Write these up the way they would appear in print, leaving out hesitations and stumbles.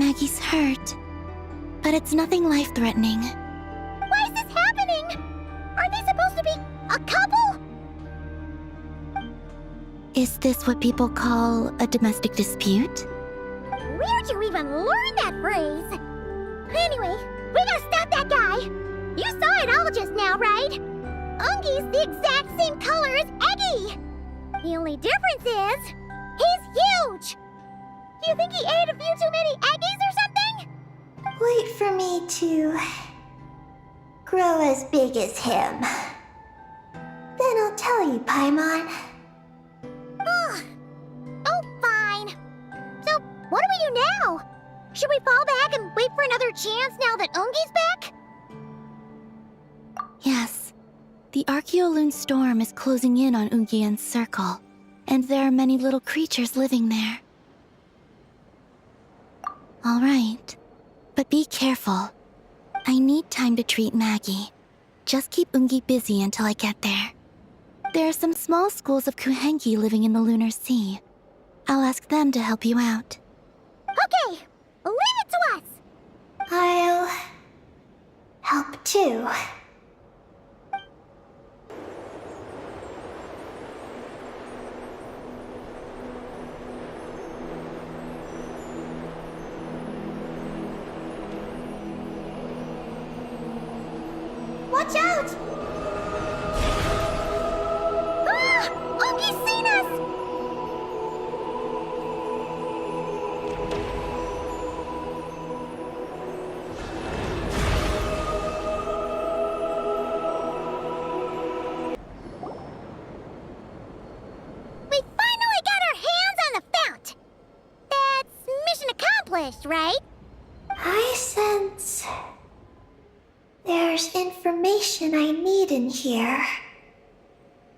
Maggie's hurt, but it's nothing life-threatening. Why is this happening? Are they supposed to be a couple? Is this what people call a domestic dispute? Where'd you even learn that phrase? Anyway, we gotta stop that guy. You saw it all just now, right? Ungi's the exact same color as Eggy. The only difference is, he's huge. Do you think he ate a few too many Eggies or something? Wait for me to grow as big as him. Then I'll tell you, Paimon. Ugh. Oh, fine. So, what do we do now? Should we fall back and wait for another chance now that Ungi's back? Yes. The Archeoloon storm is closing in on Ungian's circle, and there are many little creatures living there. All right. But be careful. I need time to treat Maggie. Just keep Ungi busy until I get there. There are some small schools of Kuhengi living in the Lunar Sea. I'll ask them to help you out. Okay, leave it to us. I'll help too. Watch out! Ah! Ungi's seen us! We finally got our hands on the fount! That's mission accomplished, right? I sense there's information I need in here.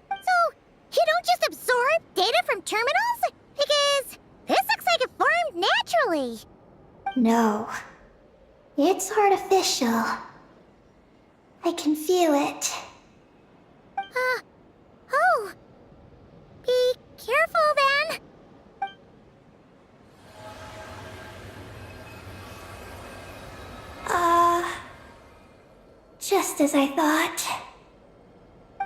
So, you don't just absorb data from terminals? Because this looks like it formed naturally. No, it's artificial. I can feel it. Oh. Be careful then. Just as I thought.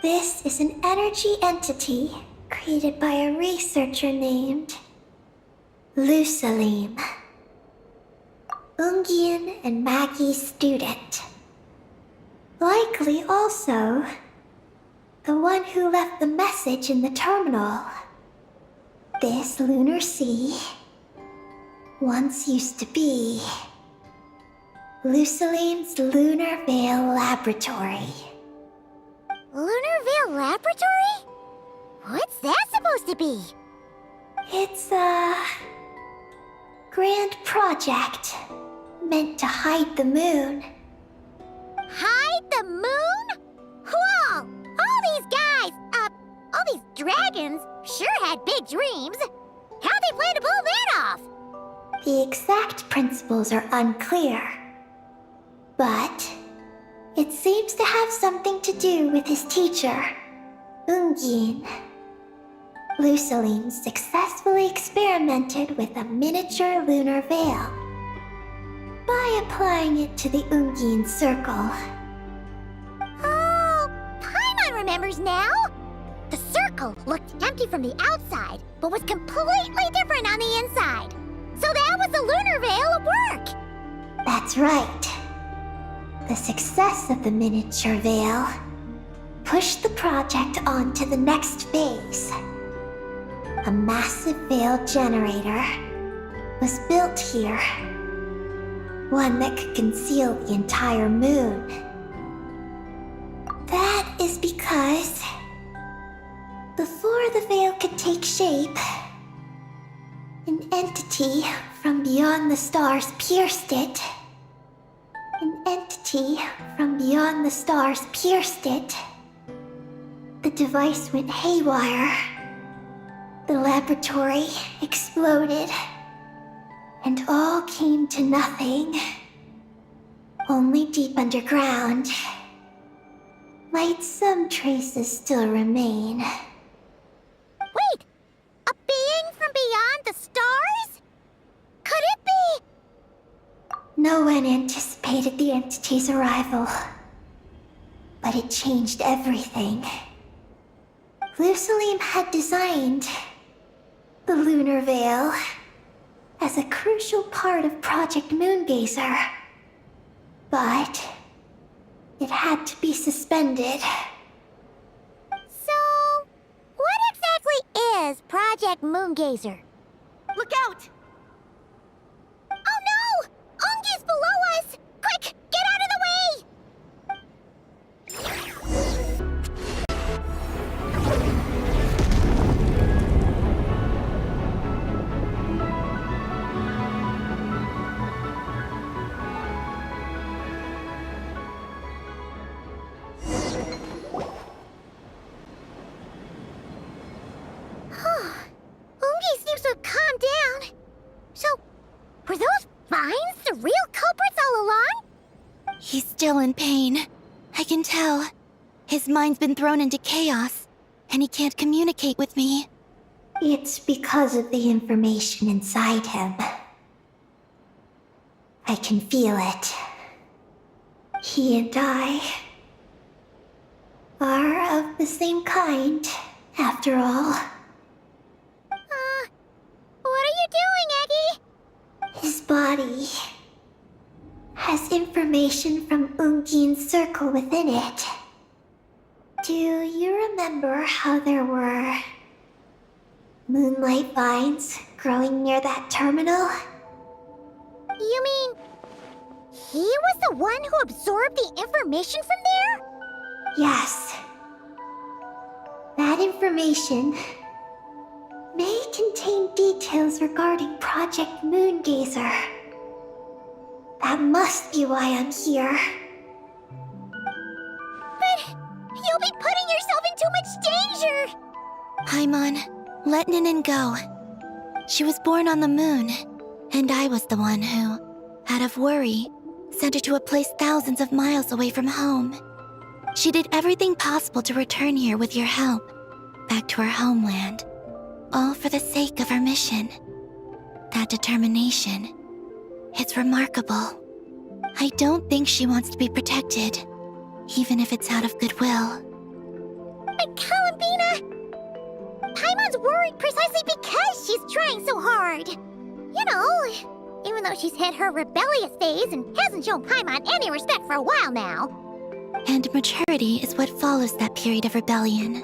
This is an energy entity created by a researcher named Lusalim. Ungian and Maggie's student. Likely also the one who left the message in the terminal. This lunar sea once used to be Lusalim's Lunar Veil Laboratory. Lunar Veil Laboratory? What's that supposed to be? It's a grand project meant to hide the moon. Hide the moon? Whoa! All these guys, all these dragons sure had big dreams. How'd they plan to pull that off? The exact principles are unclear, but it seems to have something to do with his teacher, Ungin. Lusalim successfully experimented with a miniature lunar veil by applying it to the Ungin circle. Oh, Paimon remembers now. The circle looked empty from the outside, but was completely different on the inside. So that was the lunar veil at work. That's right. The success of the miniature veil pushed the project on to the next phase. A massive veil generator was built here. One that could conceal the entire moon. That is because before the veil could take shape, an entity from beyond the stars pierced it. An entity from beyond the stars pierced it. The device went haywire. The laboratory exploded. And all came to nothing. Only deep underground might some traces still remain. Wait, a being from beyond the stars? Could it be No one anticipated the entity's arrival, but it changed everything. Lusalim had designed the Lunar Veil as a crucial part of Project Moongazer, but it had to be suspended. So, what exactly is Project Moongazer? Look out! Oh no! Ungi's below us! Quick, get out of the way! Ungi seems to have calmed down. So, were those vines the real culprits all along? He's still in pain. I can tell. His mind's been thrown into chaos, and he can't communicate with me. It's because of the information inside him. I can feel it. He and I are of the same kind, after all. What are you doing, Eggy? His body has information from Ungin's circle within it. Do you remember how there were moonlight vines growing near that terminal? You mean he was the one who absorbed the information from there? Yes. That information may contain details regarding Project Moongazer. That must be why I'm here. But you'll be putting yourself in too much danger! Paimon, let Ninin go. She was born on the moon, and I was the one who, out of worry, sent her to a place thousands of miles away from home. She did everything possible to return here with your help, back to her homeland, all for the sake of her mission. That determination, it's remarkable. I don't think she wants to be protected, even if it's out of goodwill. But Columbina! Paimon's worried precisely because she's trying so hard. You know, even though she's hit her rebellious phase and hasn't shown Paimon any respect for a while now. And maturity is what follows that period of rebellion.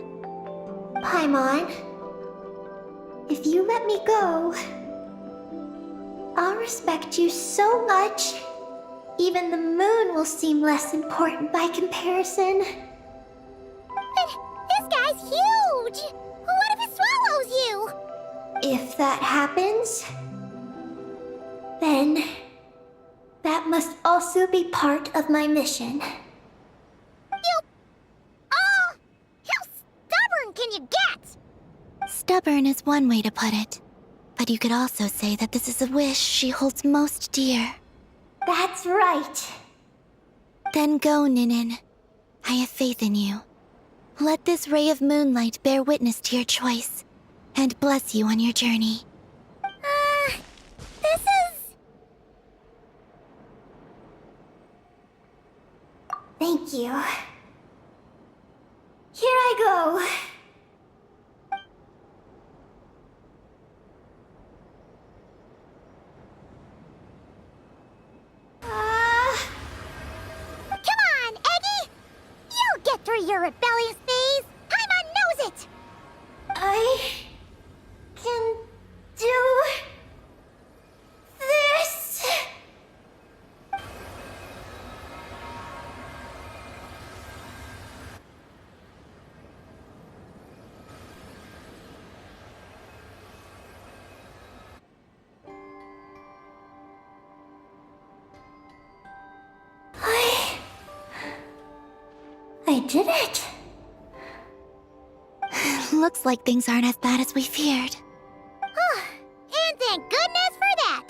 Paimon, if you let me go, I'll respect you so much, even the moon will seem less important by comparison. But this guy's huge! What if it swallows you? If that happens, then that must also be part of my mission. How stubborn can you get? Stubborn is one way to put it, but you could also say that this is a wish she holds most dear. That's right. Then go, Ninin. I have faith in you. Let this ray of moonlight bear witness to your choice, and bless you on your journey. This is... Thank you. Here I go. Come on, Eggy! You'll get through your rebellious phase! Paimon knows it! I can do this. I did it. Looks like things aren't as bad as we feared. And thank goodness for that!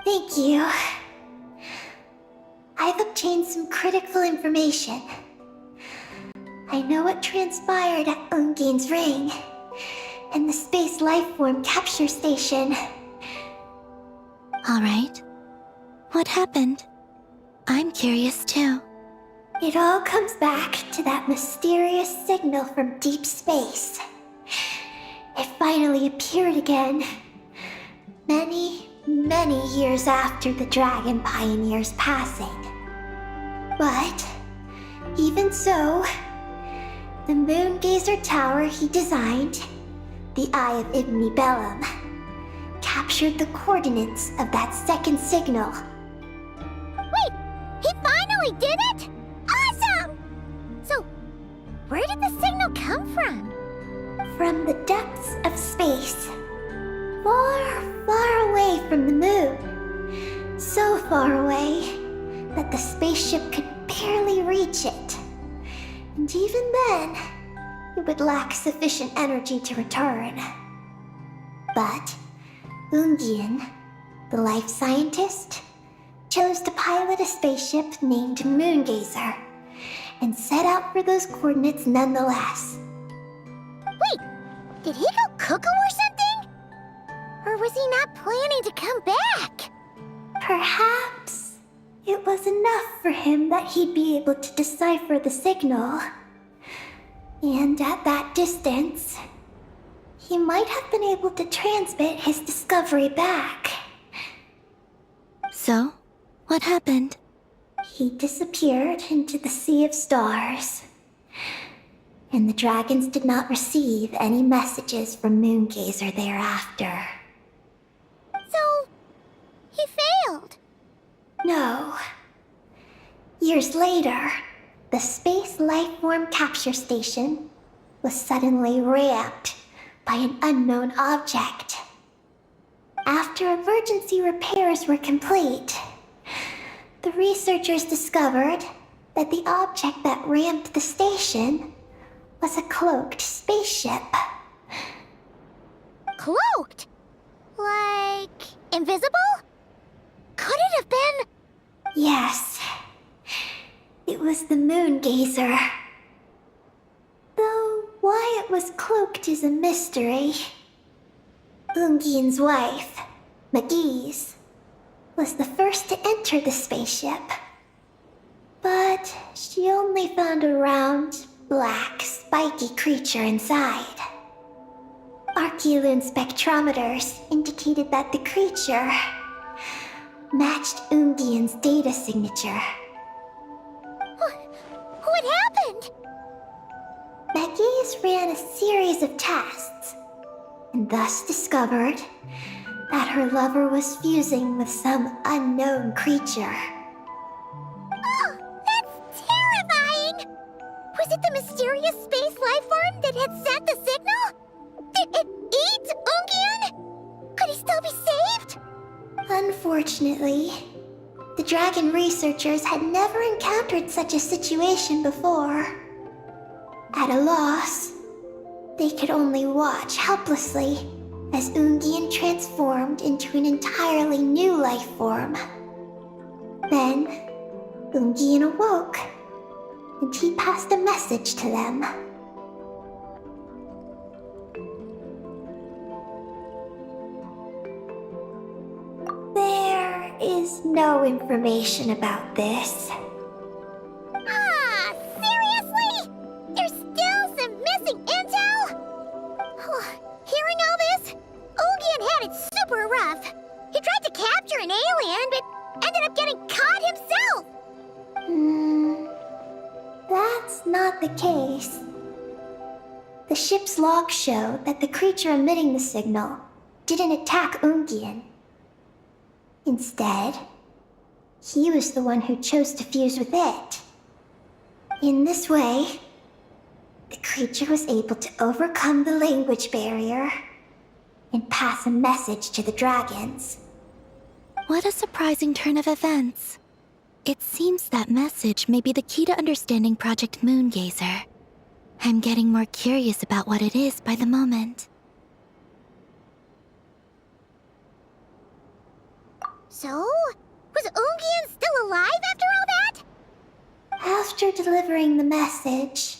Thank you. I've obtained some critical information. I know what transpired at Ungin's ring and the space lifeform capture station. All right. What happened? I'm curious too. It all comes back to that mysterious signal from deep space. It finally appeared again. Many, many years after the Dragon Pioneer's passing. But, even so, the Moongazer Tower he designed, the Eye of Ibn Bellum, captured the coordinates of that second signal. Wait, he finally did it? Awesome! So, where did the signal come from? From the depths of space. Far, far away from the moon. So far away that the spaceship could barely reach it. And even then, it would lack sufficient energy to return. But Ungien, the life scientist, chose to pilot a spaceship named Moongazer and set out for those coordinates nonetheless. Wait, did he go cuckoo or something? Or was he not planning to come back? Perhaps it was enough for him that he'd be able to decipher the signal. And at that distance, he might have been able to transmit his discovery back. So, what happened? He disappeared into the sea of stars. And the dragons did not receive any messages from Moongazer thereafter. So, he failed. No. Years later, the Space Lifeform Capture Station was suddenly ramped by an unknown object. After emergency repairs were complete, the researchers discovered that the object that ramped the station was a cloaked spaceship. Cloaked? Like, invisible? Could it have been? Yes. It was the Moongazer. Though why it was cloaked is a mystery. Ungien's wife, Magi's, was the first to enter the spaceship. But she only found a round, black, spiky creature inside. Archeolune spectrometers indicated that the creature matched Ungien's data signature. What happened? Magi's ran a series of tests, and thus discovered that her lover was fusing with some unknown creature. Oh, that's terrifying! Was it the mysterious space lifeform that had sent the signal? Did it eat Ungien? Could he still be saved? Unfortunately, the dragon researchers had never encountered such a situation before. At a loss, they could only watch helplessly as Ungien transformed into an entirely new life form. Then, Ungien awoke, and he passed a message to them. There is no information about this. Ah, seriously? There's still some missing intel? Hearing all this, Ungien had it super rough. He tried to capture an alien, but ended up getting caught himself. That's not the case. The ship's logs show that the creature emitting the signal didn't attack Ungien. Instead, he was the one who chose to fuse with it. In this way, the creature was able to overcome the language barrier and pass a message to the dragons. What a surprising turn of events. It seems that message may be the key to understanding Project Moongazer. I'm getting more curious about what it is by the moment. So, was Ungien still alive after all that? After delivering the message,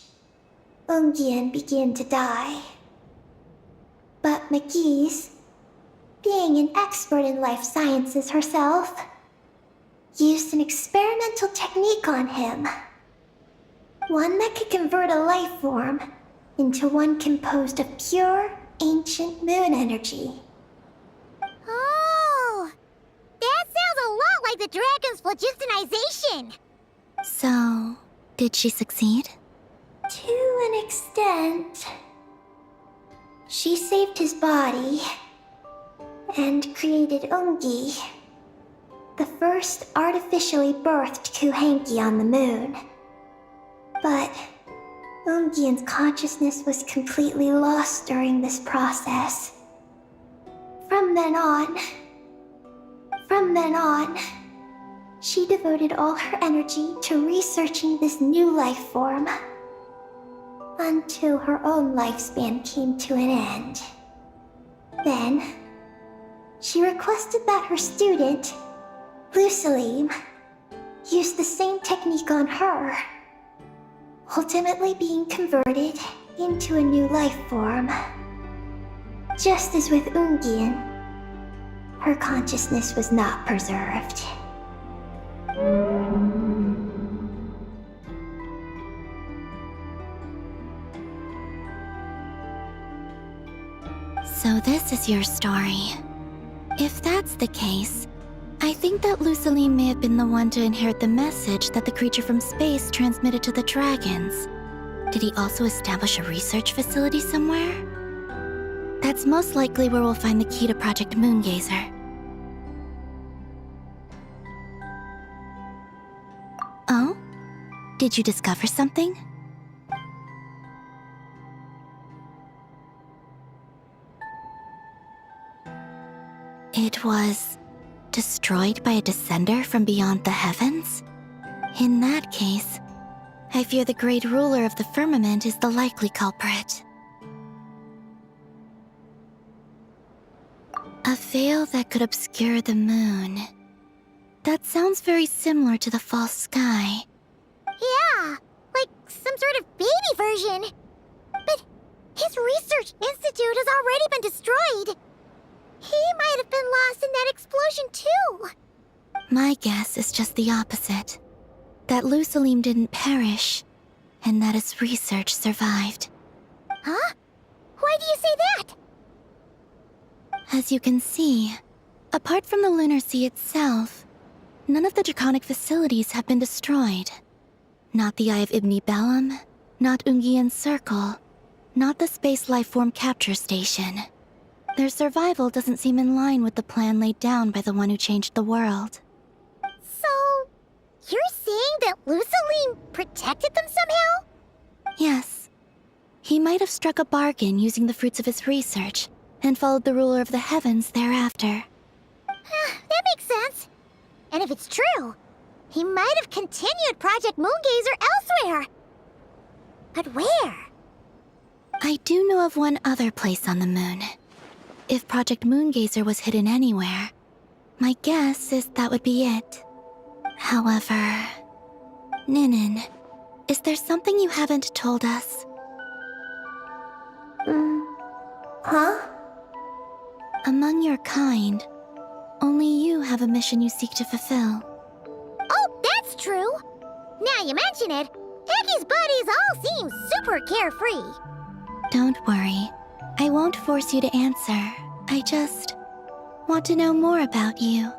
Ungien began to die. But Magi's, being an expert in life sciences herself, used an experimental technique on him. One that could convert a life form into one composed of pure, ancient moon energy. Oh! That sounds a lot like the dragon's phlogistonization! So, did she succeed? To an extent. She saved his body and created Ungi, the first artificially birthed Kuhenki on the moon. But Ungian's consciousness was completely lost during this process. From then on, she devoted all her energy to researching this new life form until her own lifespan came to an end. Then, she requested that her student, Lusalim, use the same technique on her, ultimately being converted into a new life form. Just as with Ungian, her consciousness was not preserved. So this is your story. If that's the case, I think that Lusalim may have been the one to inherit the message that the creature from space transmitted to the dragons. Did he also establish a research facility somewhere? That's most likely where we'll find the key to Project Moongazer. Oh? Did you discover something? It was destroyed by a descender from beyond the heavens? In that case, I fear the great ruler of the firmament is the likely culprit. A veil that could obscure the moon. That sounds very similar to the false sky. Yeah, like some sort of baby version. But his research institute has already been destroyed. He might have been lost in that explosion too. My guess is just the opposite. That Lusalim didn't perish, and that his research survived. Huh? Why do you say that? As you can see, apart from the Lunar Sea itself, none of the draconic facilities have been destroyed. Not the Eye of Ibn Bellum, not Ungian's Circle, not the Space Lifeform Capture Station. Their survival doesn't seem in line with the plan laid down by the one who changed the world. So, you're saying that Lusalim protected them somehow? Yes. He might have struck a bargain using the fruits of his research and followed the ruler of the heavens thereafter. That makes sense. And if it's true, he might have continued Project Moongazer elsewhere. But where? I do know of one other place on the moon. If Project Moongazer was hidden anywhere, my guess is that would be it. However, Ninin, is there something you haven't told us? Huh? Among your kind, only you have a mission you seek to fulfill. Oh, that's true. Now you mention it, Heki's buddies all seem super carefree. Don't worry. I won't force you to answer. I just want to know more about you.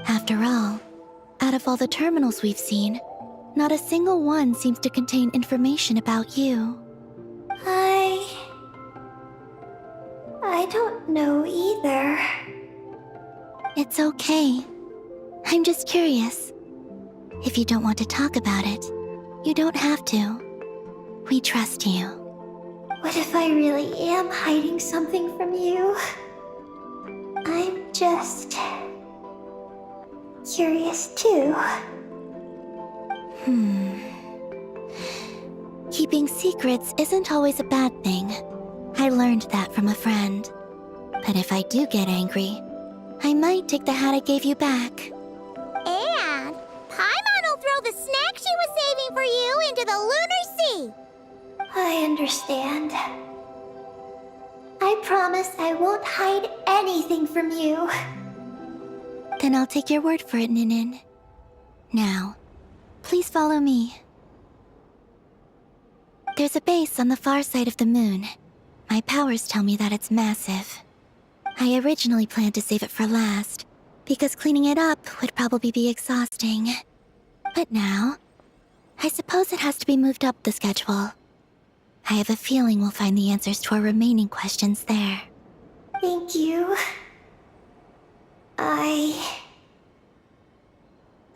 After all, out of all the terminals we've seen, not a single one seems to contain information about you. I don't know either. It's okay. I'm just curious. If you don't want to talk about it, you don't have to. We trust you. What if I really am hiding something from you? I'm just curious too. Keeping secrets isn't always a bad thing. I learned that from a friend. But if I do get angry, I might take the hat I gave you back. And Paimon will throw the snack she was saving for you into the Lunar Sea. I understand. I promise I won't hide anything from you. Then I'll take your word for it, Ninin. Now, please follow me. There's a base on the far side of the moon. My powers tell me that it's massive. I originally planned to save it for last, because cleaning it up would probably be exhausting. But now, I suppose it has to be moved up the schedule. I have a feeling we'll find the answers to our remaining questions there. Thank you.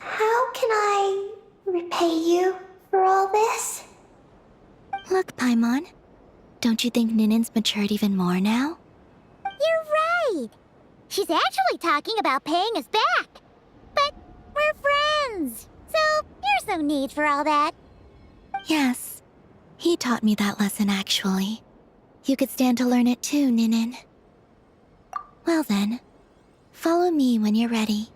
How can I repay you for all this? Look, Paimon, don't you think Ninin's matured even more now? You're right. She's actually talking about paying us back. But we're friends, so there's no need for all that. Yes, he taught me that lesson actually. You could stand to learn it too, Ninin. Well then, follow me when you're ready.